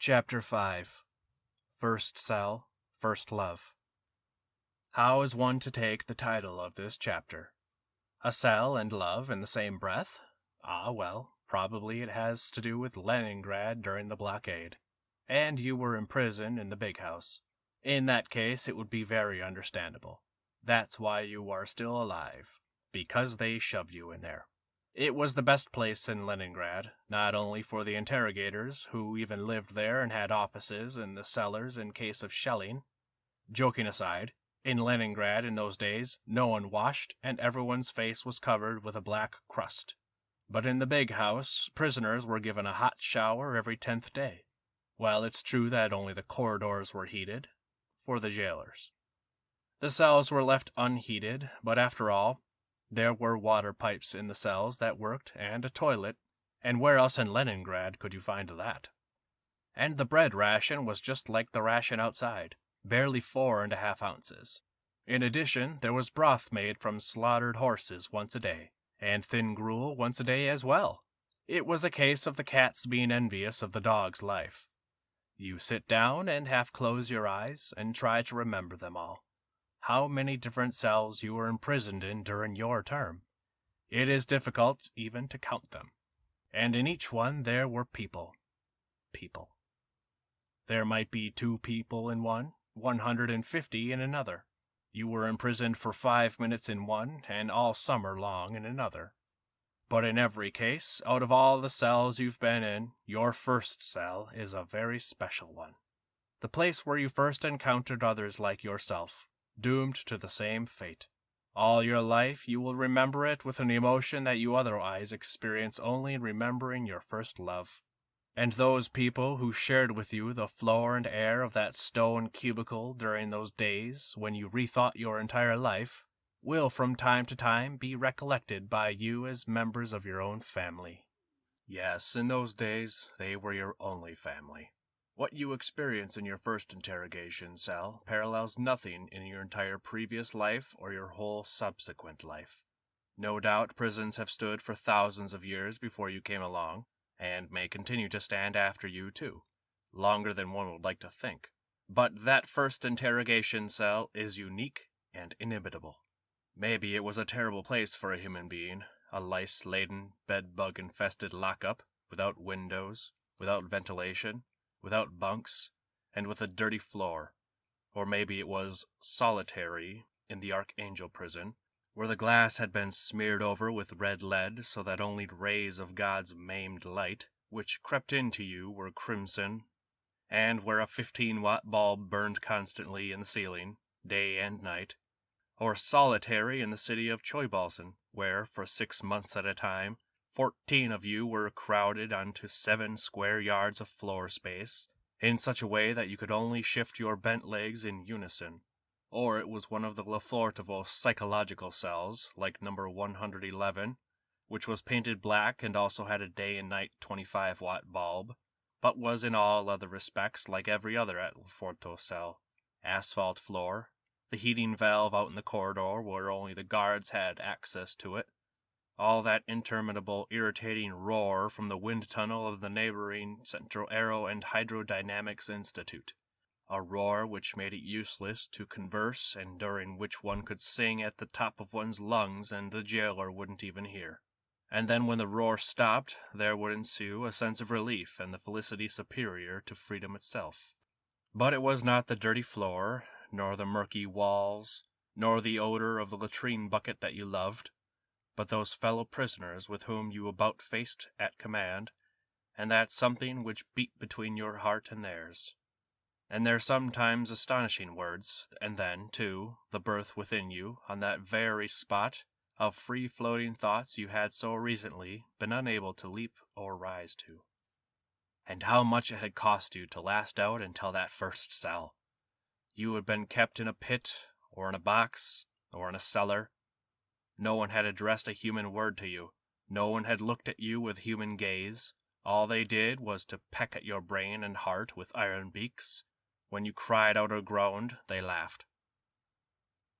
Chapter 5 First Cell, First Love. How is one to take the title of this chapter? A cell and love in the same breath? Ah, well, probably it has to do with Leningrad during the blockade, and you were imprisoned in the big house. In that case, it would be very understandable. That's why you are still alive, because they shoved you in there. It was the best place in Leningrad, not only for the interrogators, who even lived there and had offices in the cellars in case of shelling. Joking aside, in Leningrad in those days, no one washed and everyone's face was covered with a black crust. But in the big house, prisoners were given a hot shower every 10th day. Well, it's true that only the corridors were heated, for the jailers. The cells were left unheated, but after all, there were water pipes in the cells that worked, and a toilet, and where else in Leningrad could you find that? And the bread ration was just like the ration outside, barely 4.5 ounces. In addition, there was broth made from slaughtered horses once a day, and thin gruel once a day as well. It was a case of the cats being envious of the dog's life. You sit down and half close your eyes and try to remember them all. How many different cells you were imprisoned in during your term. It is difficult even to count them. And in each one there were people. People. There might be 2 people in one, 150 in another. You were imprisoned for 5 minutes in one, and all summer long in another. But in every case, out of all the cells you've been in, your first cell is a very special one. The place where you first encountered others like yourself, doomed to the same fate. All your life you will remember it with an emotion that you otherwise experience only in remembering your first love. And those people who shared with you the floor and air of that stone cubicle during those days when you rethought your entire life will from time to time be recollected by you as members of your own family. Yes, in those days they were your only family. What you experience in your first interrogation cell parallels nothing in your entire previous life or your whole subsequent life. No doubt prisons have stood for thousands of years before you came along, and may continue to stand after you too, longer than one would like to think. But that first interrogation cell is unique and inimitable. Maybe it was a terrible place for a human being, a lice-laden, bed-bug-infested lockup, without windows, without ventilation, without bunks, and with a dirty floor. Or maybe it was solitary in the Archangel prison, where the glass had been smeared over with red lead so that only rays of God's maimed light, which crept into you, were crimson, and where a 15-watt bulb burned constantly in the ceiling, day and night. Or solitary in the city of Choibalsan, where, for 6 months at a time, 14 of you were crowded onto 7 square yards of floor space, in such a way that you could only shift your bent legs in unison. Or it was one of the Lefortovo psychological cells, like number 111, which was painted black and also had a day and night 25-watt bulb, but was in all other respects like every other at Leforto cell. Asphalt floor, the heating valve out in the corridor where only the guards had access to it, all that interminable, irritating roar from the wind tunnel of the neighboring Central Aero and Hydrodynamics Institute. A roar which made it useless to converse and during which one could sing at the top of one's lungs and the jailer wouldn't even hear. And then when the roar stopped, there would ensue a sense of relief and the felicity superior to freedom itself. But it was not the dirty floor, nor the murky walls, nor the odor of the latrine bucket that you loved, but those fellow prisoners with whom you about-faced at command, and that something which beat between your heart and theirs. And their sometimes astonishing words, and then, too, the birth within you, on that very spot, of free-floating thoughts you had so recently been unable to leap or rise to. And how much it had cost you to last out until that first cell. You had been kept in a pit, or in a box, or in a cellar. No one had addressed a human word to you. No one had looked at you with human gaze. All they did was to peck at your brain and heart with iron beaks. When you cried out or groaned, they laughed.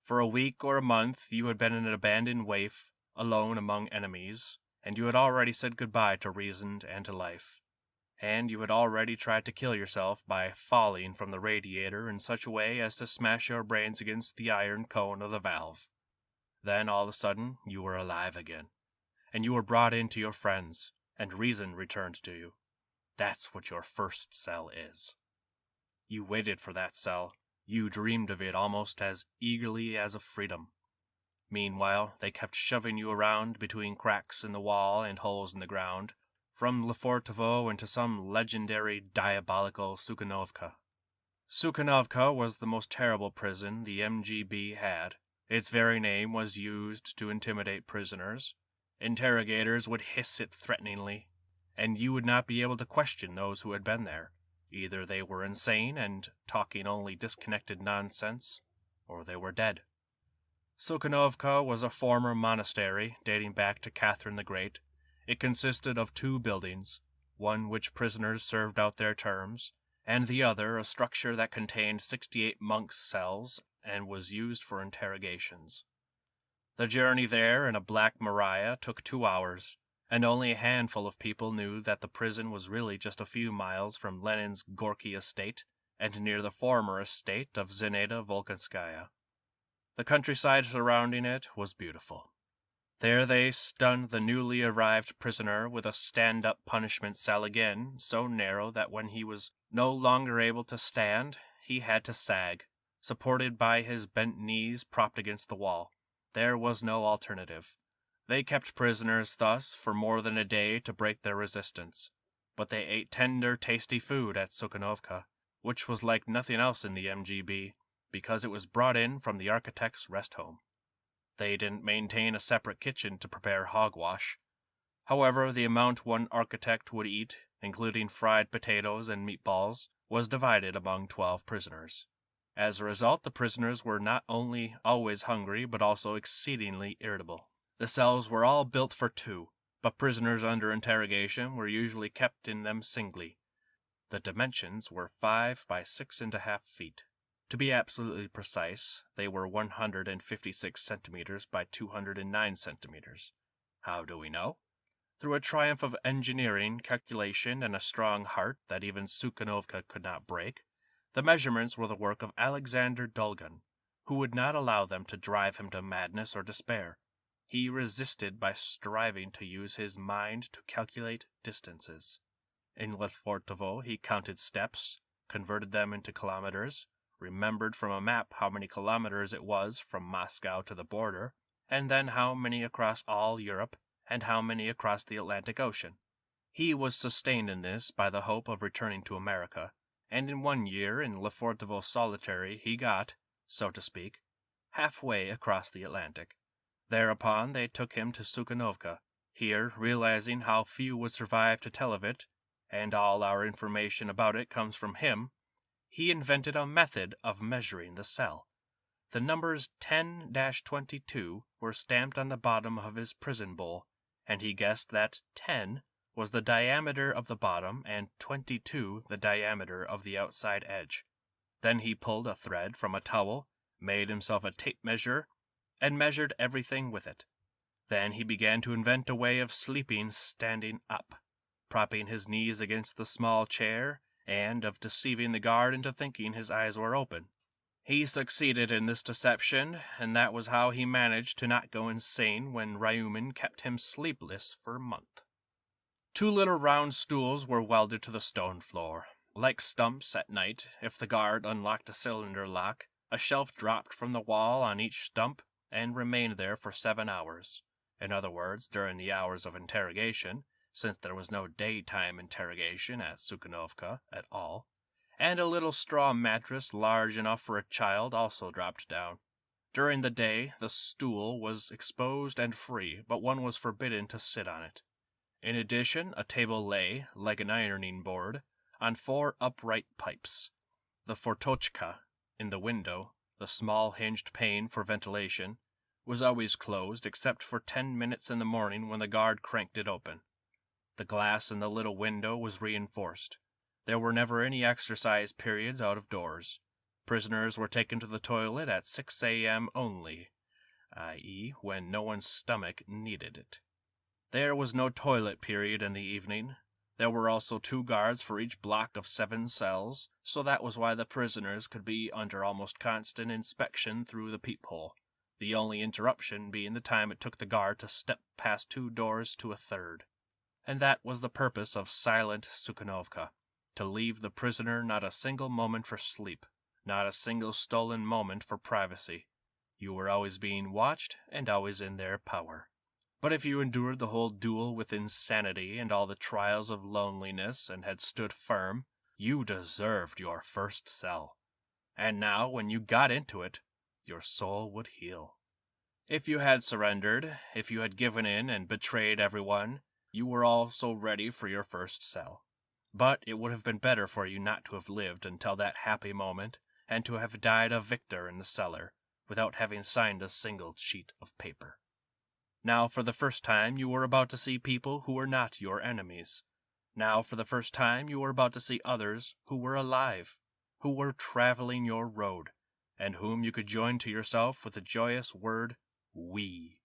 For a week or a month you had been an abandoned waif, alone among enemies, and you had already said goodbye to reason and to life. and you had already tried to kill yourself by falling from the radiator in such a way as to smash your brains against the iron cone of the valve. Then, all of a sudden, you were alive again, and you were brought in to your friends, and reason returned to you. That's what your first cell is. You waited for that cell. You dreamed of it almost as eagerly as of freedom. Meanwhile, they kept shoving you around between cracks in the wall and holes in the ground, from Lefortovo into some legendary diabolical Sukhanovka. Sukhanovka was the most terrible prison the MGB had. Its very name was used to intimidate prisoners. Interrogators would hiss it threateningly, and you would not be able to question those who had been there. Either they were insane and talking only disconnected nonsense, or they were dead. Sukhanovka was a former monastery dating back to Catherine the Great. It consisted of 2 buildings, one which prisoners served out their terms, and the other a structure that contained 68 monks' cells and was used for interrogations. The journey there in a Black Maria took 2 hours, and only a handful of people knew that the prison was really just a few miles from Lenin's Gorky estate and near the former estate of Zeneda Volkanskaya. The countryside surrounding it was beautiful. There they stunned the newly arrived prisoner with a stand-up punishment cell again, so narrow that when he was no longer able to stand, he had to sag, supported by his bent knees propped against the wall. There was no alternative. They kept prisoners thus for more than a day to break their resistance, but they ate tender, tasty food at Sukhanovka, which was like nothing else in the MGB, because it was brought in from the architect's rest home. They didn't maintain a separate kitchen to prepare hogwash. However, the amount one architect would eat, including fried potatoes and meatballs, was divided among 12 prisoners. As a result, the prisoners were not only always hungry, but also exceedingly irritable. The cells were all built for 2, but prisoners under interrogation were usually kept in them singly. The dimensions were 5 by 6.5 feet. To be absolutely precise, they were 156 centimeters by 209 centimeters. How do we know? Through a triumph of engineering, calculation, and a strong heart that even Sukhanovka could not break, the measurements were the work of Alexander Dolgan, who would not allow them to drive him to madness or despair. He resisted by striving to use his mind to calculate distances. In Lefortovo he counted steps, converted them into kilometers, remembered from a map how many kilometers it was from Moscow to the border, and then how many across all Europe, and how many across the Atlantic Ocean. He was sustained in this by the hope of returning to America, and in 1 year in Lefortovo solitary he got, so to speak, halfway across the Atlantic. Thereupon they took him to Sukhanovka. Here, realizing how few would survive to tell of it, and all our information about it comes from him, he invented a method of measuring the cell. The numbers 10-22 were stamped on the bottom of his prison bowl, and he guessed that 10 was the diameter of the bottom and 22 the diameter of the outside edge. Then he pulled a thread from a towel, made himself a tape measure, and measured everything with it. Then he began to invent a way of sleeping standing up, propping his knees against the small chair, and of deceiving the guard into thinking his eyes were open. He succeeded in this deception, and that was how he managed to not go insane when Ryumin kept him sleepless for a month. 2 little round stools were welded to the stone floor. Like stumps at night, if the guard unlocked a cylinder lock, a shelf dropped from the wall on each stump and remained there for 7 hours. In other words, during the hours of interrogation, since there was no daytime interrogation at Sukhanovka at all, and a little straw mattress large enough for a child also dropped down. During the day, the stool was exposed and free, but one was forbidden to sit on it. In addition, a table lay, like an ironing board, on 4 upright pipes. The fortochka in the window, the small hinged pane for ventilation, was always closed except for 10 minutes in the morning when the guard cranked it open. The glass in the little window was reinforced. There were never any exercise periods out of doors. Prisoners were taken to the toilet at 6 a.m. only, i.e., when no one's stomach needed it. There was no toilet period in the evening. There were also 2 guards for each block of 7 cells, so that was why the prisoners could be under almost constant inspection through the peephole, the only interruption being the time it took the guard to step past 2 doors to a third. And that was the purpose of silent Sukhanova, to leave the prisoner not a single moment for sleep, not a single stolen moment for privacy. You were always being watched and always in their power. But if you endured the whole duel with insanity and all the trials of loneliness and had stood firm, you deserved your first cell. And now, when you got into it, your soul would heal. If you had surrendered, if you had given in and betrayed everyone, you were also ready for your first cell. But it would have been better for you not to have lived until that happy moment, and to have died a victor in the cellar, without having signed a single sheet of paper. Now, for the first time, you were about to see people who were not your enemies. Now, for the first time, you were about to see others who were alive, who were traveling your road, and whom you could join to yourself with the joyous word, we.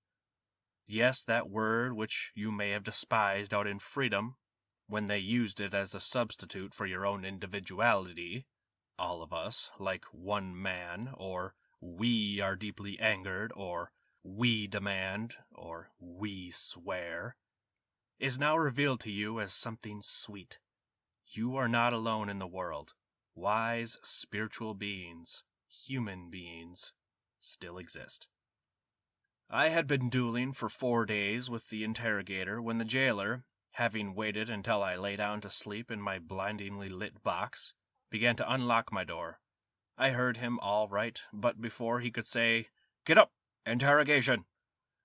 Yes, that word which you may have despised out in freedom, when they used it as a substitute for your own individuality, all of us, like one man, or we are deeply angered, or we demand, or we swear, is now revealed to you as something sweet. You are not alone in the world. Wise, spiritual beings, human beings, still exist. I had been dueling for 4 days with the interrogator when the jailer, having waited until I lay down to sleep in my blindingly lit box, began to unlock my door. I heard him all right, but before he could say, "Get up! Interrogation!"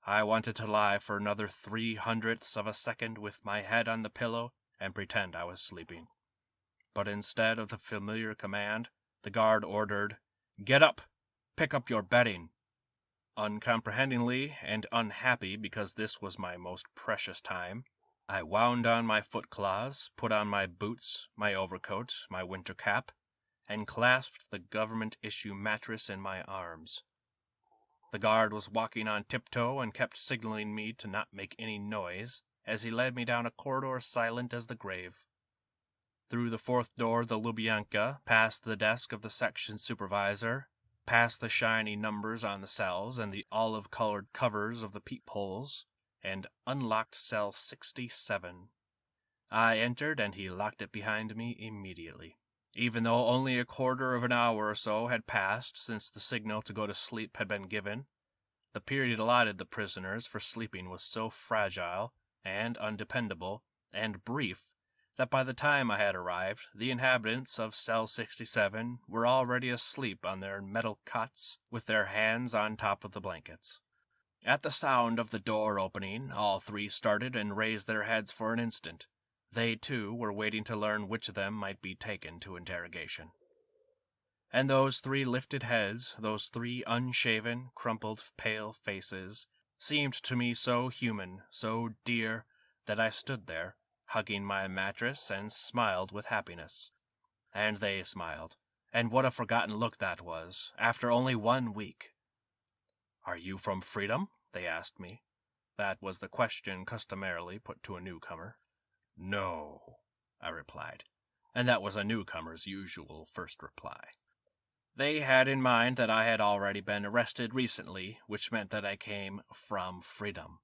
I wanted to lie for another 0.03 of a second with my head on the pillow and pretend I was sleeping. But instead of the familiar command, the guard ordered, "Get up! Pick up your bedding!" Uncomprehendingly and unhappy because this was my most precious time, I wound on my footcloths, put on my boots, my overcoat, my winter cap, and clasped the government-issue mattress in my arms. The guard was walking on tiptoe and kept signaling me to not make any noise as he led me down a corridor silent as the grave. Through the 4th door of the Lubyanka, past the desk of the section supervisor, past the shiny numbers on the cells and the olive-colored covers of the peepholes, and unlocked cell 67. I entered, and he locked it behind me immediately. Even though only a quarter of an hour or so had passed since the signal to go to sleep had been given, the period allotted the prisoners for sleeping was so fragile and undependable and brief that by the time I had arrived, the inhabitants of cell 67 were already asleep on their metal cots with their hands on top of the blankets. At the sound of the door opening, all 3 started and raised their heads for an instant. They, too, were waiting to learn which of them might be taken to interrogation. And those 3 lifted heads, those 3 unshaven, crumpled, pale faces, seemed to me so human, so dear, that I stood there, hugging my mattress, and smiled with happiness. And they smiled. And what a forgotten look that was, after only 1 week. "Are you from freedom?" they asked me. That was the question customarily put to a newcomer. "No," I replied, and that was a newcomer's usual first reply. They had in mind that I had already been arrested recently, which meant that I came from freedom.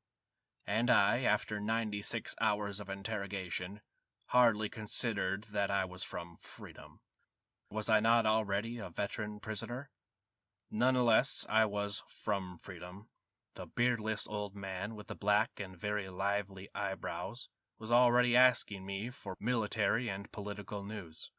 And I, after 96 hours of interrogation, hardly considered that I was from freedom. Was I not already a veteran prisoner? Nonetheless, I was from freedom. The beardless old man with the black and very lively eyebrows was already asking me for military and political news.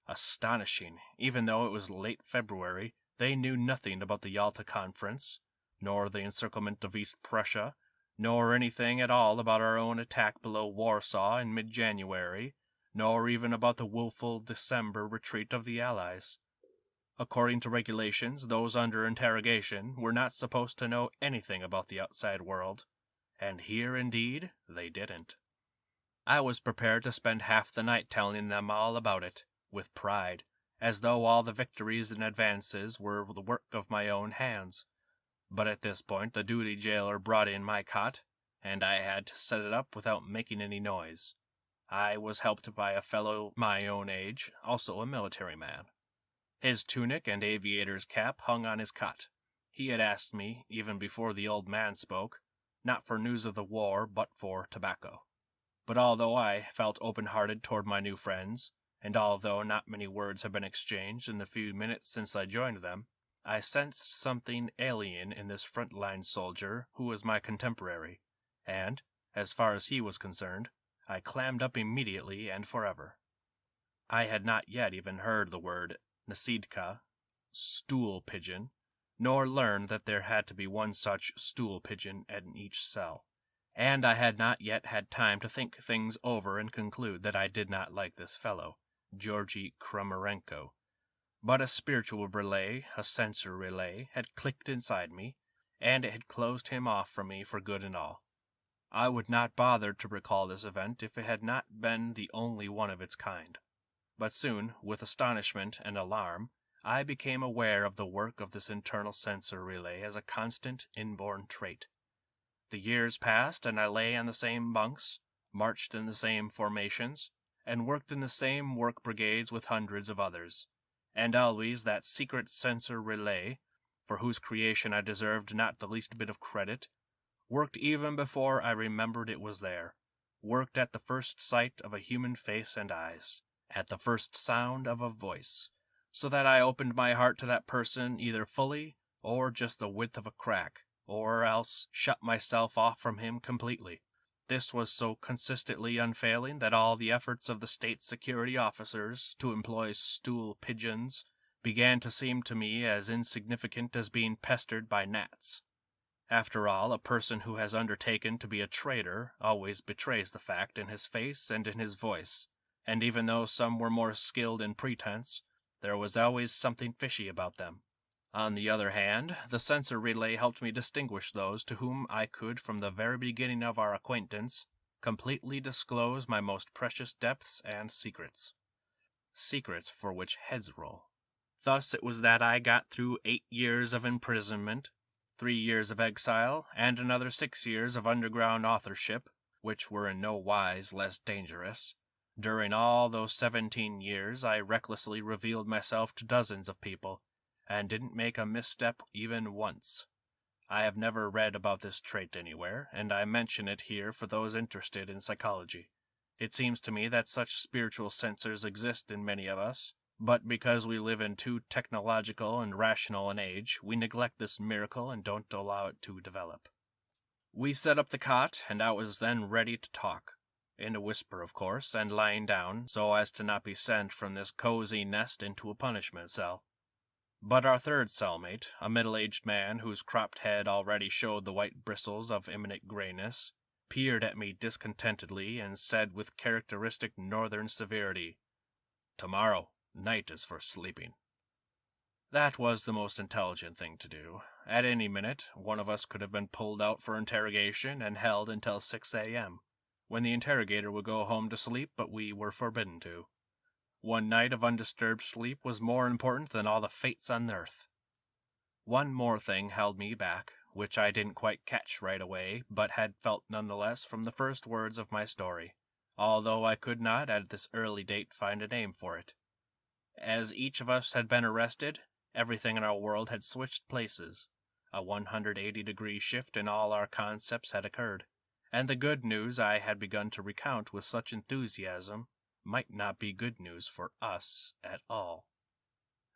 Astonishing, even though it was late February, they knew nothing about the Yalta Conference, nor the encirclement of East Prussia, nor anything at all about our own attack below Warsaw in mid-January, nor even about the woeful December retreat of the Allies. According to regulations, those under interrogation were not supposed to know anything about the outside world, and here, indeed, they didn't. I was prepared to spend half the night telling them all about it, with pride, as though all the victories and advances were the work of my own hands. But at this point the duty jailer brought in my cot, and I had to set it up without making any noise. I was helped by a fellow my own age, also a military man. His tunic and aviator's cap hung on his cot. He had asked me, even before the old man spoke, not for news of the war, but for tobacco. But although I felt open-hearted toward my new friends, and although not many words had been exchanged in the few minutes since I joined them, I sensed something alien in this front-line soldier who was my contemporary, and, as far as he was concerned, I clammed up immediately and forever. I had not yet even heard the word nasidka, stool pigeon, nor learned that there had to be one such stool pigeon in each cell. And I had not yet had time to think things over and conclude that I did not like this fellow, Georgy Kromerenko. But a spiritual relay, a sensor relay, had clicked inside me, and it had closed him off from me for good and all. I would not bother to recall this event if it had not been the only one of its kind. But soon, with astonishment and alarm, I became aware of the work of this internal sensor relay as a constant inborn trait. The years passed, and I lay on the same bunks, marched in the same formations, and worked in the same work brigades with hundreds of others. And always that secret sensor relay, for whose creation I deserved not the least bit of credit, worked even before I remembered it was there, worked at the first sight of a human face and eyes, at the first sound of a voice, so that I opened my heart to that person either fully or just the width of a crack, or else shut myself off from him completely. This was so consistently unfailing that all the efforts of the state security officers to employ stool pigeons began to seem to me as insignificant as being pestered by gnats. After all, a person who has undertaken to be a traitor always betrays the fact in his face and in his voice, and even though some were more skilled in pretense, there was always something fishy about them. On the other hand, the sensor relay helped me distinguish those to whom I could, from the very beginning of our acquaintance, completely disclose my most precious depths and secrets. Secrets for which heads roll. Thus it was that I got through 8 years of imprisonment, 3 years of exile, and another 6 years of underground authorship, which were in no wise less dangerous. During all those 17 years, I recklessly revealed myself to dozens of people, and didn't make a misstep even once. I have never read about this trait anywhere, and I mention it here for those interested in psychology. It seems to me that such spiritual censors exist in many of us, but because we live in too technological and rational an age, we neglect this miracle and don't allow it to develop. We set up the cot, and I was then ready to talk. In a whisper, of course, and lying down, so as to not be sent from this cozy nest into a punishment cell. But our third cellmate, a middle-aged man whose cropped head already showed the white bristles of imminent grayness, peered at me discontentedly and said with characteristic northern severity, "Tomorrow, night is for sleeping." That was the most intelligent thing to do. At any minute, one of us could have been pulled out for interrogation and held until 6 a.m., when the interrogator would go home to sleep, but we were forbidden to. One night of undisturbed sleep was more important than all the fates on earth. One more thing held me back, which I didn't quite catch right away, but had felt nonetheless from the first words of my story, although I could not at this early date find a name for it. As each of us had been arrested, everything in our world had switched places. A 180-degree shift in all our concepts had occurred, and the good news I had begun to recount with such enthusiasm might not be good news for us at all.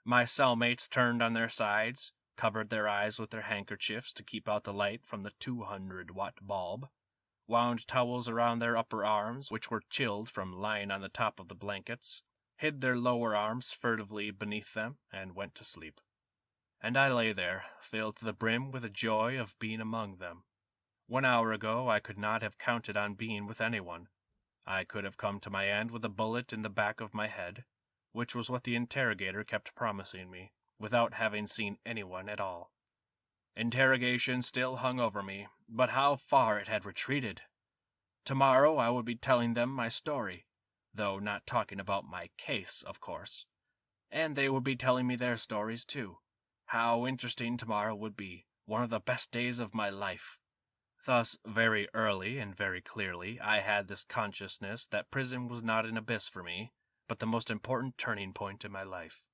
My cellmates turned on their sides, covered their eyes with their handkerchiefs to keep out the light from the 200-watt bulb, wound towels around their upper arms, which were chilled from lying on the top of the blankets, hid their lower arms furtively beneath them, and went to sleep. And I lay there, filled to the brim with the joy of being among them. 1 hour ago I could not have counted on being with anyone. I could have come to my end with a bullet in the back of my head, which was what the interrogator kept promising me, without having seen anyone at all. Interrogation still hung over me, but how far it had retreated! Tomorrow I would be telling them my story, though not talking about my case, of course. And they would be telling me their stories, too. How interesting tomorrow would be! One of the best days of my life. Thus, very early and very clearly, I had this consciousness that prison was not an abyss for me, but the most important turning point in my life.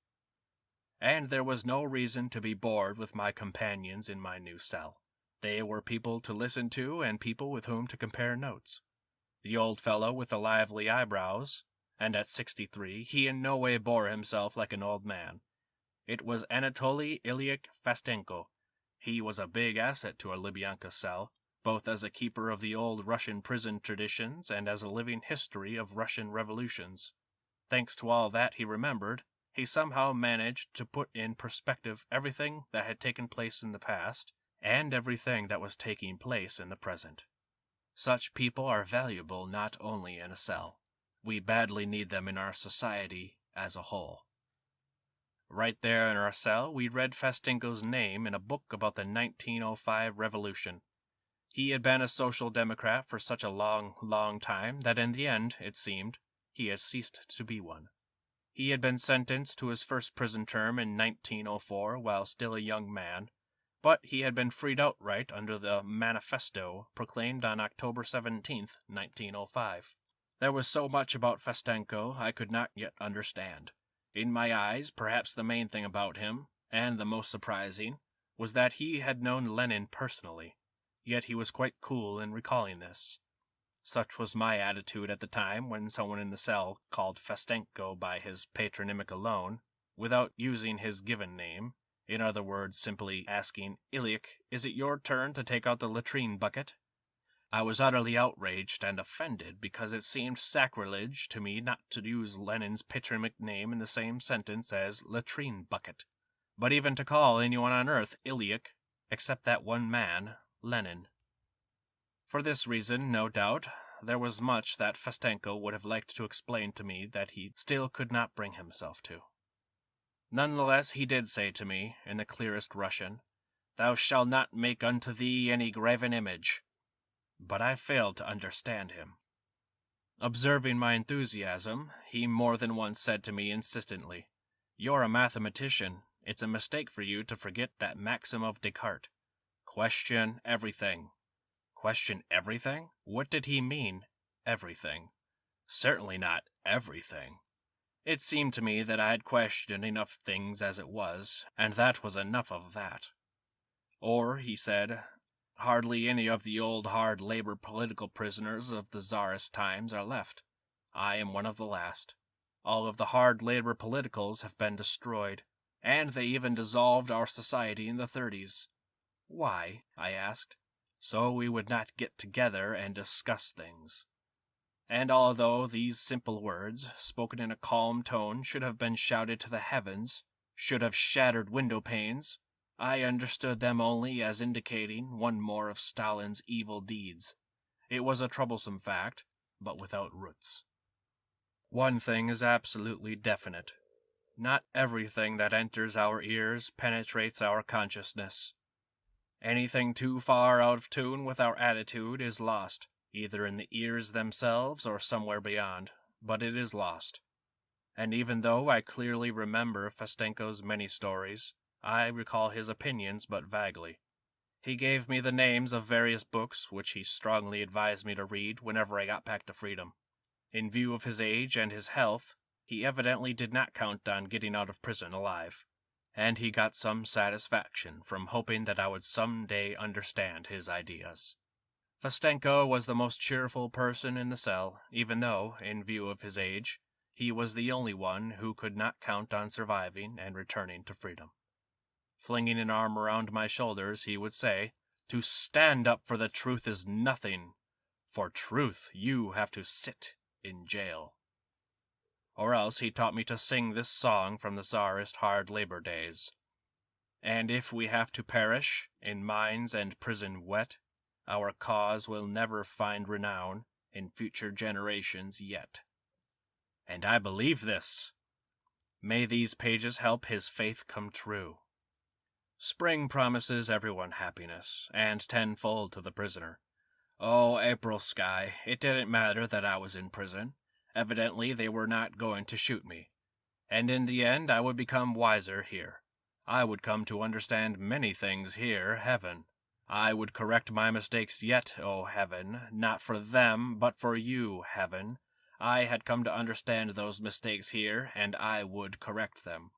And there was no reason to be bored with my companions in my new cell. They were people to listen to and people with whom to compare notes. The old fellow with the lively eyebrows, and at 63, he in no way bore himself like an old man. It was Anatoly Ilyich Fenko. He was a big asset to our Libyanka cell, both as a keeper of the old Russian prison traditions and as a living history of Russian revolutions. Thanks to all that he remembered, he somehow managed to put in perspective everything that had taken place in the past and everything that was taking place in the present. Such people are valuable not only in a cell. We badly need them in our society as a whole. Right there in our cell, we read Fenko's name in a book about the 1905 revolution. He had been a social democrat for such a long, long time that in the end, it seemed, he had ceased to be one. He had been sentenced to his first prison term in 1904 while still a young man, but he had been freed outright under the manifesto proclaimed on October 17, 1905. There was so much about Fenko I could not yet understand. In my eyes, perhaps the main thing about him, and the most surprising, was that he had known Lenin personally, yet he was quite cool in recalling this. Such was my attitude at the time when someone in the cell called Fenko by his patronymic alone, without using his given name, in other words, simply asking, "Ilyich, is it your turn to take out the latrine bucket?" I was utterly outraged and offended because it seemed sacrilege to me not to use Lenin's patronymic name in the same sentence as latrine bucket, but even to call anyone on earth Ilyich, except that one man, Lenin. For this reason, no doubt, there was much that Fenko would have liked to explain to me that he still could not bring himself to. Nonetheless, he did say to me, in the clearest Russian, "Thou shalt not make unto thee any graven image." But I failed to understand him. Observing my enthusiasm, he more than once said to me insistently, "You're a mathematician. It's a mistake for you to forget that maxim of Descartes. Question everything." Question everything? What did he mean, everything? Certainly not everything. It seemed to me that I had questioned enough things as it was, and that was enough of that. Or, he said, hardly any of the old hard labor political prisoners of the Tsarist times are left. I am one of the last. All of the hard labor politicals have been destroyed, and they even dissolved our society in the 30s. Why? I asked. So we would not get together and discuss things. And although these simple words, spoken in a calm tone, should have been shouted to the heavens, should have shattered window panes, I understood them only as indicating one more of Stalin's evil deeds. It was a troublesome fact, but without roots. One thing is absolutely definite. Not everything that enters our ears penetrates our consciousness. Anything too far out of tune with our attitude is lost, either in the ears themselves or somewhere beyond, but it is lost. And even though I clearly remember Fenko's many stories, I recall his opinions but vaguely. He gave me the names of various books which he strongly advised me to read whenever I got back to freedom. In view of his age and his health, he evidently did not count on getting out of prison alive, and he got some satisfaction from hoping that I would someday understand his ideas. Fenko was the most cheerful person in the cell, even though, in view of his age, he was the only one who could not count on surviving and returning to freedom. Flinging an arm around my shoulders, he would say, "To stand up for the truth is nothing. For truth, you have to sit in jail." Or else he taught me to sing this song from the Tsarist hard labor days. "And if we have to perish, in mines and prison wet, our cause will never find renown in future generations yet." And I believe this. May these pages help his faith come true. Spring promises everyone happiness, and tenfold to the prisoner. Oh, April sky, it didn't matter that I was in prison. Evidently they were not going to shoot me. And in the end I would become wiser here. I would come to understand many things here, heaven. I would correct my mistakes yet, O heaven, not for them, but for you, heaven. I had come to understand those mistakes here, and I would correct them.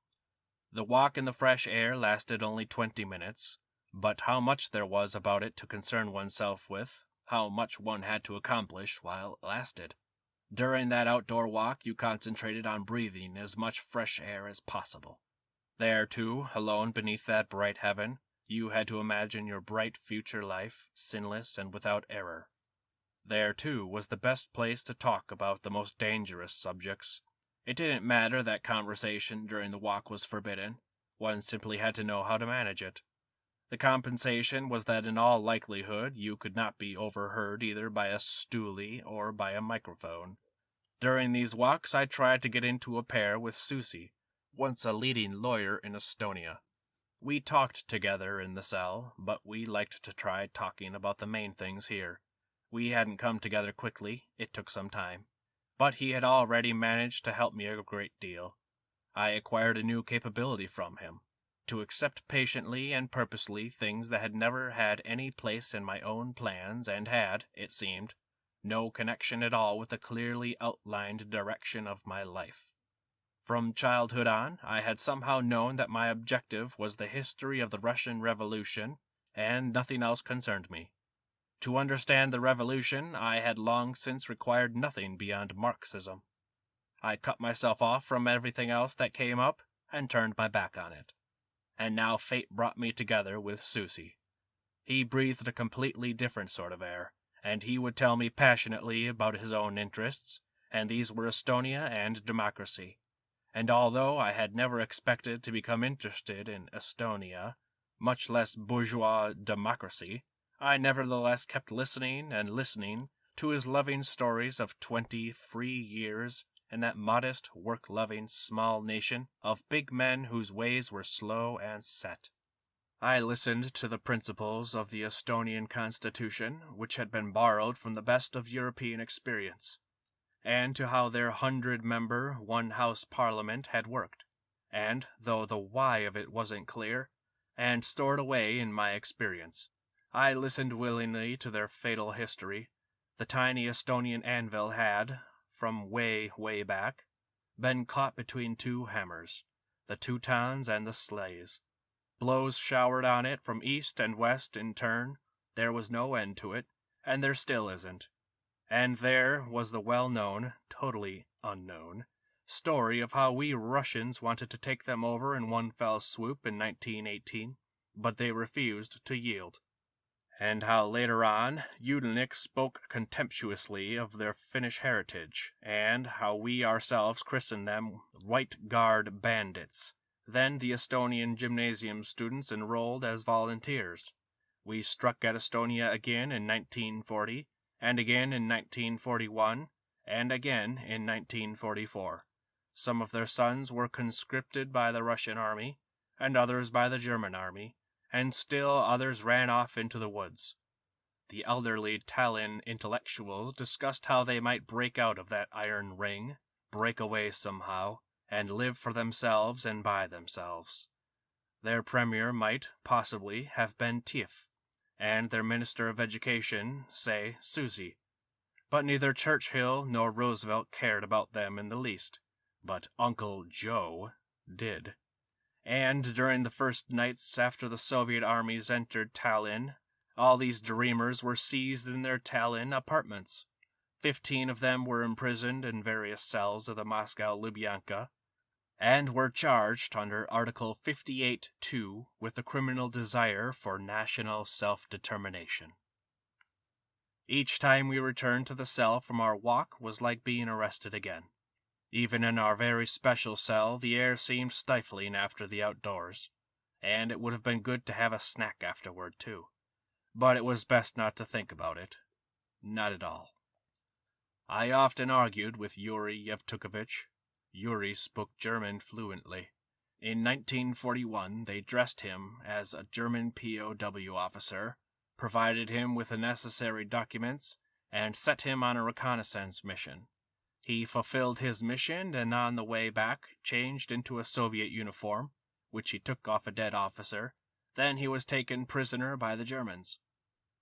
The walk in the fresh air lasted only 20 minutes, but how much there was about it to concern oneself with, how much one had to accomplish while it lasted. During that outdoor walk, you concentrated on breathing as much fresh air as possible. There, too, alone beneath that bright heaven, you had to imagine your bright future life, sinless and without error. There, too, was the best place to talk about the most dangerous subjects. It didn't matter that conversation during the walk was forbidden. One simply had to know how to manage it. The compensation was that in all likelihood you could not be overheard either by a stoolie or by a microphone. During these walks I tried to get into a pair with Susi, once a leading lawyer in Estonia. We talked together in the cell, but we liked to try talking about the main things here. We hadn't come together quickly, it took some time. But he had already managed to help me a great deal. I acquired a new capability from him, to accept patiently and purposely things that had never had any place in my own plans and had, it seemed, no connection at all with the clearly outlined direction of my life. From childhood on, I had somehow known that my objective was the history of the Russian Revolution, and nothing else concerned me. To understand the revolution, I had long since required nothing beyond Marxism. I cut myself off from everything else that came up, and turned my back on it. And now fate brought me together with Susi. He breathed a completely different sort of air, and he would tell me passionately about his own interests, and these were Estonia and democracy. And although I had never expected to become interested in Estonia, much less bourgeois democracy, I nevertheless kept listening and listening to his loving stories of 20 free years in that modest, work-loving, small nation of big men whose ways were slow and set. I listened to the principles of the Estonian constitution, which had been borrowed from the best of European experience, and to how their 100-member, one-house parliament had worked, and, though the why of it wasn't clear, and stored away in my experience, I listened willingly to their fatal history. The tiny Estonian anvil had, from way, way back, been caught between two hammers, the Teutons and the Slavs. Blows showered on it from east and west in turn. There was no end to it, and there still isn't. And there was the well-known, totally unknown, story of how we Russians wanted to take them over in one fell swoop in 1918, but they refused to yield. And how later on, Yuri spoke contemptuously of their Finnish heritage, and how we ourselves christened them White Guard bandits. Then the Estonian gymnasium students enrolled as volunteers. We struck at Estonia again in 1940, and again in 1941, and again in 1944. Some of their sons were conscripted by the Russian army, and others by the German army, and still others ran off into the woods. The elderly Tallinn intellectuals discussed how they might break out of that iron ring, break away somehow, and live for themselves and by themselves. Their premier might, possibly, have been Tief, and their Minister of Education, say, Susi. But neither Churchill nor Roosevelt cared about them in the least, but Uncle Joe did. And during the first nights after the Soviet armies entered Tallinn, all these dreamers were seized in their Tallinn apartments. 15 of them were imprisoned in various cells of the Moscow Lubyanka, and were charged under Article 58.2 with the criminal desire for national self-determination. Each time we returned to the cell from our walk was like being arrested again. Even in our very special cell, the air seemed stifling after the outdoors, and it would have been good to have a snack afterward, too. But it was best not to think about it. Not at all. I often argued with Yuri Yevtukovich. Yuri spoke German fluently. In 1941, they dressed him as a German POW officer, provided him with the necessary documents, and set him on a reconnaissance mission. He fulfilled his mission and on the way back changed into a Soviet uniform, which he took off a dead officer, Then he was taken prisoner by the Germans.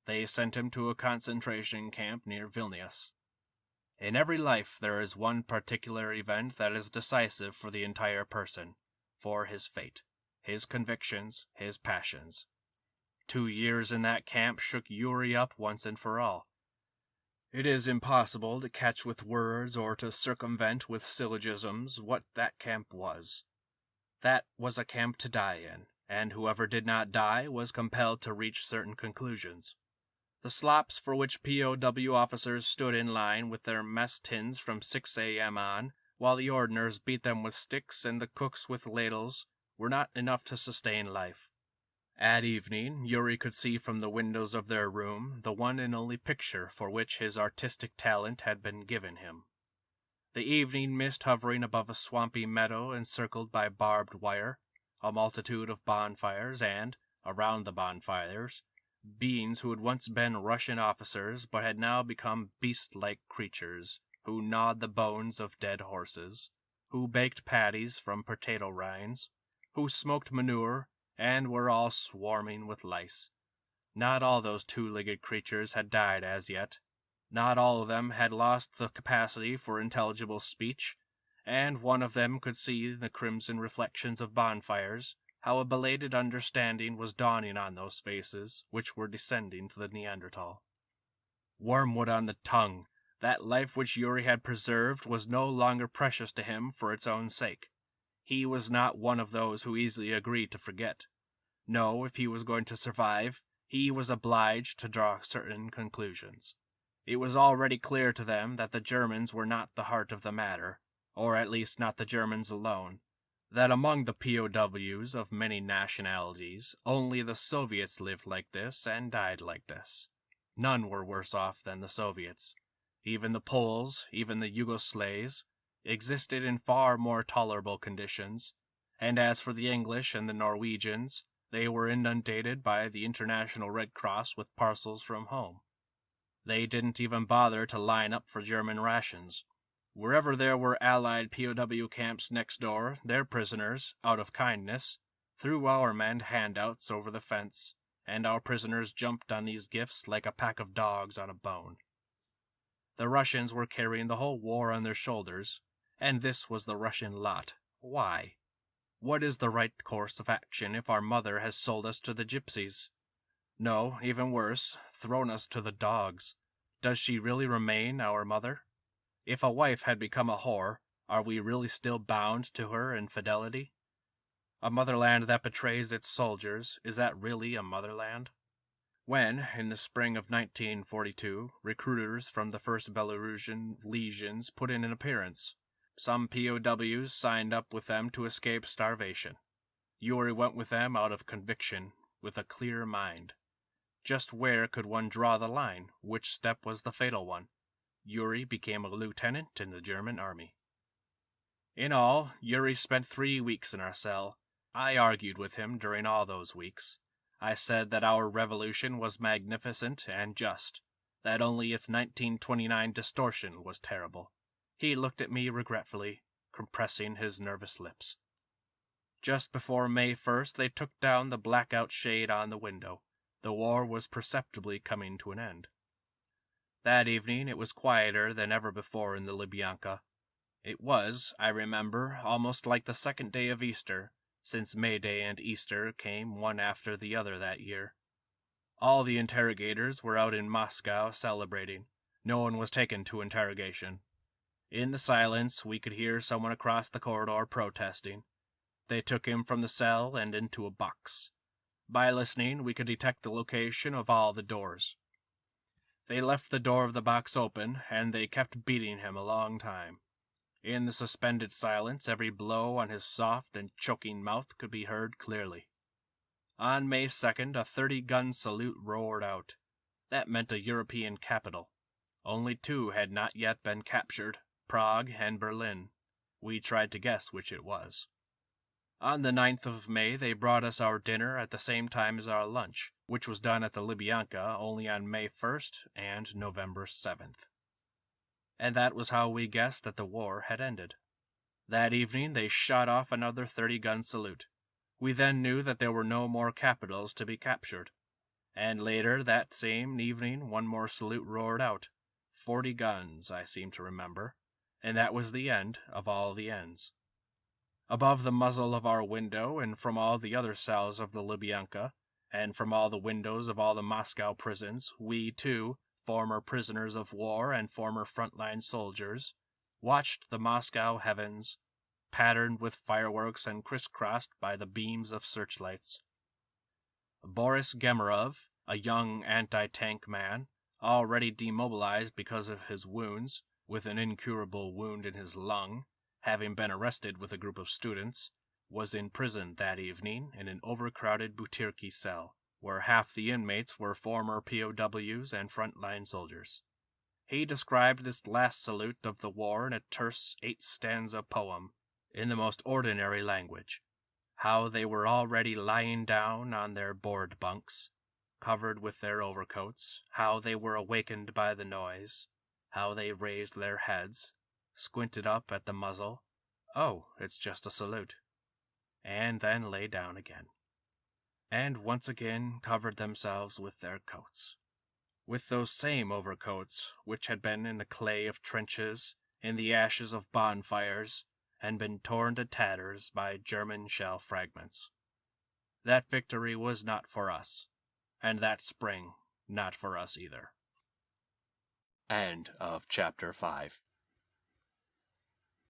They sent him to a concentration camp near Vilnius. In every life there is one particular event that is decisive for the entire person, for his fate, his convictions, his passions. 2 years in that camp shook Yuri up once and for all. It is impossible to catch with words or to circumvent with syllogisms what that camp was. That was a camp to die in, and whoever did not die was compelled to reach certain conclusions. The slops for which POW officers stood in line with their mess tins from 6 a.m. on, while the ordiners beat them with sticks and the cooks with ladles, were not enough to sustain life. At evening, Yuri could see from the windows of their room the one and only picture for which his artistic talent had been given him. The evening mist hovering above a swampy meadow encircled by barbed wire, a multitude of bonfires, and, around the bonfires, beings who had once been Russian officers but had now become beast-like creatures, who gnawed the bones of dead horses, who baked patties from potato rinds, who smoked manure, and were all swarming with lice. Not all those two-legged creatures had died as yet. Not all of them had lost the capacity for intelligible speech, and one of them could see in the crimson reflections of bonfires how a belated understanding was dawning on those faces which were descending to the Neanderthal. Wormwood on the tongue, that life which Yuri had preserved was no longer precious to him for its own sake. He was not one of those who easily agreed to forget. No, if he was going to survive, he was obliged to draw certain conclusions. It was already clear to them that the Germans were not the heart of the matter, or at least not the Germans alone. That among the POWs of many nationalities, only the Soviets lived like this and died like this. None were worse off than the Soviets. Even the Poles, even the Yugoslavs, existed in far more tolerable conditions, and as for the English and the Norwegians, they were inundated by the International Red Cross with parcels from home. They didn't even bother to line up for German rations. Wherever there were Allied POW camps next door, their prisoners, out of kindness, threw our men handouts over the fence, and our prisoners jumped on these gifts like a pack of dogs on a bone. The Russians were carrying the whole war on their shoulders, and this was the Russian lot. Why? What is the right course of action if our mother has sold us to the gypsies? No, even worse, thrown us to the dogs. Does she really remain our mother? If a wife had become a whore, are we really still bound to her in fidelity? A motherland that betrays its soldiers, is that really a motherland? When, in the spring of 1942, recruiters from the 1st Belarusian Legions put in an appearance, some POWs signed up with them to escape starvation. Yuri went with them out of conviction, with a clear mind. Just where could one draw the line? Which step was the fatal one? Yuri became a lieutenant in the German army. In all, Yuri spent 3 weeks in our cell. I argued with him during all those weeks. I said that our revolution was magnificent and just, that only its 1929 distortion was terrible. He looked at me regretfully, compressing his nervous lips. Just before May 1st, they took down the blackout shade on the window. The war was perceptibly coming to an end. That evening it was quieter than ever before in the Lubyanka. It was, I remember, almost like the second day of Easter, since May Day and Easter came one after the other that year. All the interrogators were out in Moscow celebrating. No one was taken to interrogation. In the silence, we could hear someone across the corridor protesting. They took him from the cell and into a box. By listening, we could detect the location of all the doors. They left the door of the box open, and they kept beating him a long time. In the suspended silence, every blow on his soft and choking mouth could be heard clearly. On May 2nd, a 30-gun salute roared out. That meant a European capital. Only 2 had not yet been captured, Prague and Berlin. We tried to guess which it was. On the 9th of May, they brought us our dinner at the same time as our lunch, which was done at the Lubyanka only on May 1st and November 7th. And that was how we guessed that the war had ended. That evening, they shot off another 30-gun salute. We then knew that there were no more capitals to be captured, and later that same evening one more salute roared out. 40 guns, I seem to remember, and that was the end of all the ends. Above the muzzle of our window, and from all the other cells of the Lubyanka, and from all the windows of all the Moscow prisons, we, too, former prisoners of war and former frontline soldiers, watched the Moscow heavens, patterned with fireworks and crisscrossed by the beams of searchlights. Boris Gemerov, a young anti-tank man, already demobilized because of his wounds, with an incurable wound in his lung, having been arrested with a group of students, was in prison that evening in an overcrowded Butyrki cell, where half the inmates were former POWs and frontline soldiers. He described this last salute of the war in a terse 8-stanza poem, in the most ordinary language. How they were already lying down on their board bunks, covered with their overcoats, how they were awakened by the noise, how they raised their heads, squinted up at the muzzle, "Oh, it's just a salute," and then lay down again, and once again covered themselves with their coats, with those same overcoats which had been in the clay of trenches, in the ashes of bonfires, and been torn to tatters by German shell fragments. That victory was not for us, and that spring not for us either. End of Chapter 5.